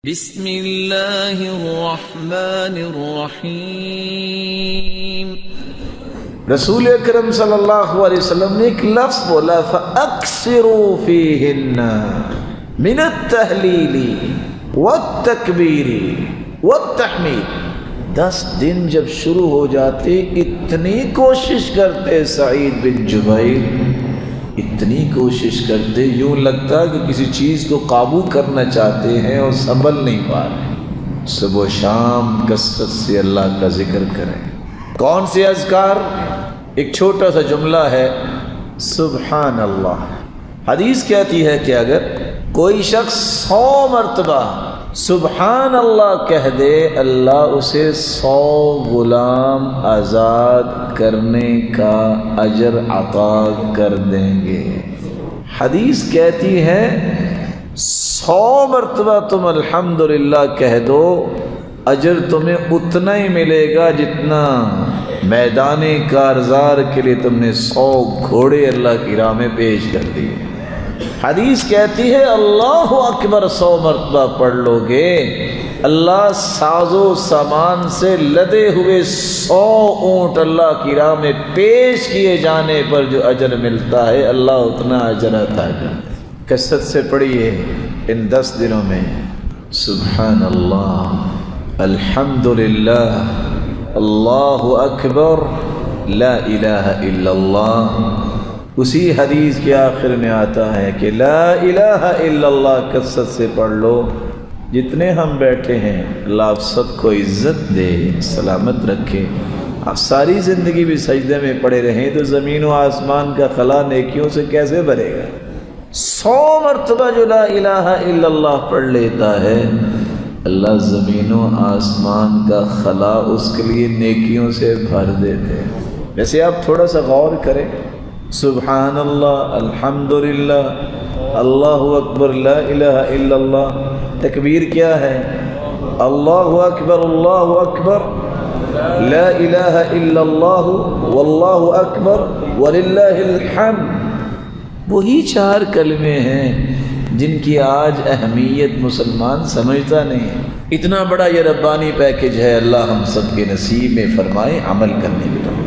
بسم اللہ الرحمن الرحیم۔ رسول اکرم صلی اللہ علیہ وسلم نے ایک لفظ بولا فَأَكْثِرُوا فِيهِنَّ مِنَ التَّحْلِيلِ وَالتَّكْبِيرِ وَالتَّحْمِيدِ۔ 10 دن جب شروع ہو جاتے اتنی کوشش کرتے سعید بن جبیر، اتنی کوشش کرتے یوں لگتا کہ کسی چیز کو قابو کرنا چاہتے ہیں اور سنبھل نہیں پا رہے۔ صبح و شام کثرت سے اللہ کا ذکر کریں۔ کون سے اذکار؟ ایک چھوٹا سا جملہ ہے سبحان اللہ۔ حدیث کہتی ہے کہ اگر کوئی شخص 100 مرتبہ سبحان اللہ کہہ دے، اللہ اسے 100 غلام آزاد کرنے کا اجر عطا کر دیں گے۔ حدیث کہتی ہے 100 مرتبہ تم الحمدللہ کہہ دو، اجر تمہیں اتنا ہی ملے گا جتنا میدان کارزار کے لیے تم نے 100 گھوڑے اللہ کی راہ میں پیش کر دیے۔ حدیث کہتی ہے اللہ اکبر 100 مرتبہ پڑھ لو گے، اللہ ساز و سامان سے لدے ہوئے 100 اونٹ اللہ کی راہ میں پیش کیے جانے پر جو اجر ملتا ہے اللہ اتنا اجر عطا کرے۔ کثرت سے پڑھیے ان 10 دنوں میں سبحان اللہ، الحمدللہ، اللہ اکبر، لا الہ الا اللہ۔ اسی حدیث کے آخر میں آتا ہے کہ لا الہ الا اللہ کثرت سے پڑھ لو۔ جتنے ہم بیٹھے ہیں اللہ آپ سب کو عزت دے، سلامت رکھے۔ آپ ساری زندگی بھی سجدے میں پڑے رہیں تو زمین و آسمان کا خلا نیکیوں سے کیسے بھرے گا؟ 100 مرتبہ جو لا الہ الا اللہ پڑھ لیتا ہے اللہ زمین و آسمان کا خلا اس کے لیے نیکیوں سے بھر دیتے ہیں۔ ویسے آپ تھوڑا سا غور کریں، سبحان اللہ، الحمدللہ، اللہ اکبر، لا الہ الا اللہ۔ تکبیر کیا ہے؟ اللہ اکبر، اللہ اکبر، لا الہ الا اللہ، واللہ اکبر، وللہ الحمد۔ وہی 4 کلمے ہیں جن کی آج اہمیت مسلمان سمجھتا نہیں ہے۔ اتنا بڑا یہ ربانی پیکج ہے، اللہ ہم سب کے نصیب میں فرمائے عمل کرنے کی توفیق۔